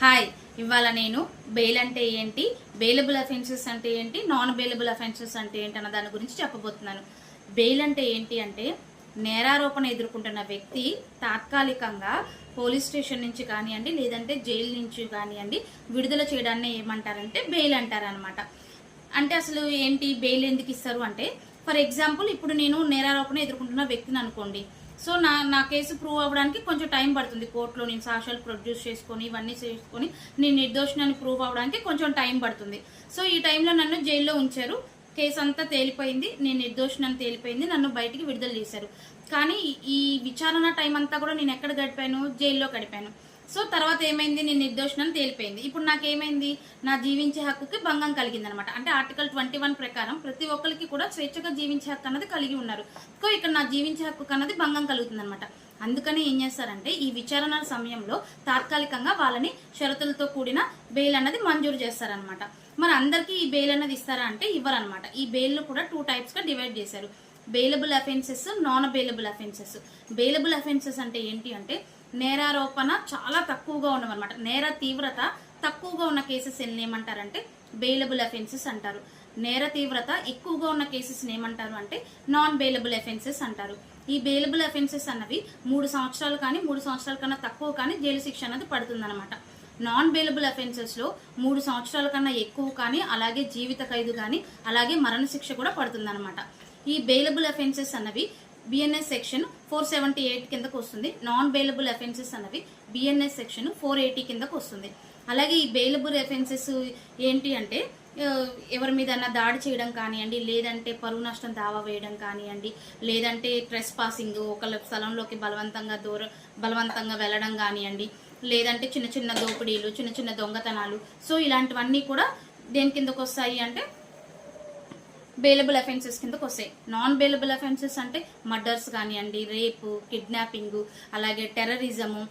Hi, ఇవాళ నేను bail అంటే ఏంటి, బెయిలబుల్ అఫెన్సెస్ అంటే ఏంటి, నాన్ బెయిలబుల్ అఫెన్సెస్ అంటే ఏంటి అన్న దాని గురించి చెప్పబోతున్నాను. బెయిల్ అంటే ఏంటి అంటే, నేరారోపణ ఎదుర్కొంటున్న వ్యక్తి తాత్కాలికంగా పోలీస్ స్టేషన్ నుంచి కానివ్వండి, లేదంటే జైలు నుంచి కానివ్వండి విడుదల చేయడాన్ని ఏమంటారంటే బెయిల్ అంటారనమాట. అంటే అసలు ఏంటి బెయిల్ ఎందుకు ఇస్తారు అంటే, ఫర్ ఎగ్జాంపుల్ ఇప్పుడు నేను నేరారోపణ ఎదుర్కొంటున్న వ్యక్తిని అనుకోండి. సో నా కేసు ప్రూవ్ అవ్వడానికి కొంచెం టైం పడుతుంది. కోర్టులో నేను సాక్ష్యాలు ప్రొడ్యూస్ చేసుకొని ఇవన్నీ చేసుకొని నేను నిర్దోషిని ప్రూవ్ అవ్వడానికి కొంచెం టైం పడుతుంది. సో ఈ టైంలో నన్ను జైల్లో ఉంచారు, కేసు అంతా తేలిపోయింది, నేను నిర్దోషిని తేలిపోయింది, నన్ను బయటికి విడుదల చేశారు. కానీ ఈ విచారణ టైం అంతా కూడా నేను ఎక్కడ గడిపాను, జైల్లో గడిపాను. సో తర్వాత ఏమైంది, నేను నిర్దోషిని తేలిపోయింది. ఇప్పుడు నాకేమైంది, నా జీవించే హక్కుకి భంగం కలిగింది అనమాట. అంటే ఆర్టికల్ 21 ప్రకారం ప్రతి ఒక్కరికి కూడా స్వేచ్ఛగా జీవించే హక్కు అన్నది కలిగి ఉన్నారు. సో ఇక్కడ నా జీవించే హక్కు అన్నది భంగం కలుగుతుంది అనమాట. అందుకని ఏం చేస్తారంటే, ఈ విచారణ సమయంలో తాత్కాలికంగా వాళ్ళని షరతులతో కూడిన బెయిల్ అన్నది మంజూరు చేస్తారనమాట. మరి అందరికీ ఈ బెయిల్ అన్నది ఇస్తారా అంటే ఇవ్వరనమాట. ఈ బెయిల్ కూడా 2 టైప్స్ గా డివైడ్ చేశారు. Bailable offences, non bailable offences. Bailable offences అంటే ఏంటి అంటే, నేరారోపణ చాలా తక్కువగా ఉన్నవన్నమాట. నేర తీవ్రత తక్కువగా ఉన్న కేసెస్ ఏమంటారంటే బెయిలబుల్ అఫెన్సెస్ అంటారు. నేర తీవ్రత ఎక్కువగా ఉన్న కేసెస్ ఏమంటారు అంటే నాన్ బెయిలబుల్ అఫెన్సెస్ అంటారు. ఈ బెయిలబుల్ అఫెన్సెస్ అన్నవి 3 సంవత్సరాలు కానీ 3 సంవత్సరాల కన్నా తక్కువ కానీ జైలు శిక్ష అనేది పడుతుందన్నమాట. నాన్ బెయిలబుల్ అఫెన్సెస్ లో 3 సంవత్సరాల కన్నా ఎక్కువ కానీ, అలాగే జీవిత ఖైదు కానీ, అలాగే మరణశిక్ష కూడా పడుతుందన్నమాట. ఈ బెయిలబుల్ అఫెన్సెస్ అన్నవి బిఎన్ఎస్ సెక్షన్ 478 కిందకు వస్తుంది. నాన్ బెయిలబుల్ అఫెన్సెస్ అన్నవి బిఎన్ఎస్ సెక్షన్ 480 కిందకు వస్తుంది. అలాగే ఈ బెయిలబుల్ అఫెన్సెస్ ఏంటి అంటే, ఎవరి మీద దాడి చేయడం కానివ్వండి, లేదంటే పరువు నష్టం దావా వేయడం కానివ్వండి, లేదంటే ట్రెస్ పాసింగ్, ఒకళ్ళ స్థలంలోకి బలవంతంగా వెళ్ళడం కానివ్వండి, లేదంటే చిన్న చిన్న దోపిడీలు, చిన్న చిన్న దొంగతనాలు. సో ఇలాంటివన్నీ కూడా దేని కిందకు వస్తాయి అంటే బెయిలబుల్ అఫెన్సెస్ కిందకు వస్తాయి. నాన్ బెయిలబుల్ అఫెన్సెస్ అంటే మర్డర్స్ కానివ్వండి, రేపు, కిడ్నాపింగ్, అలాగే టెర్రరిజము,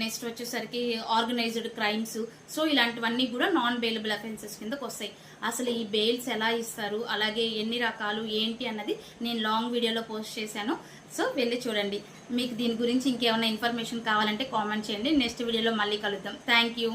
నెక్స్ట్ వచ్చేసరికి ఆర్గనైజ్డ్ క్రైమ్స్. సో ఇలాంటివన్నీ కూడా నాన్ బెయిలబుల్ అఫెన్సెస్ కిందకు వస్తాయి. అసలు ఈ బెయిల్స్ ఎలా ఇస్తారు, అలాగే ఎన్ని రకాలు ఏంటి అన్నది నేను లాంగ్ వీడియోలో పోస్ట్ చేశాను. సో వెళ్ళి చూడండి. మీకు దీని గురించి ఇంకేమైనా ఇన్ఫర్మేషన్ కావాలంటే కామెంట్ చేయండి. నెక్స్ట్ వీడియోలో మళ్ళీ కలుద్దాం. Thank you.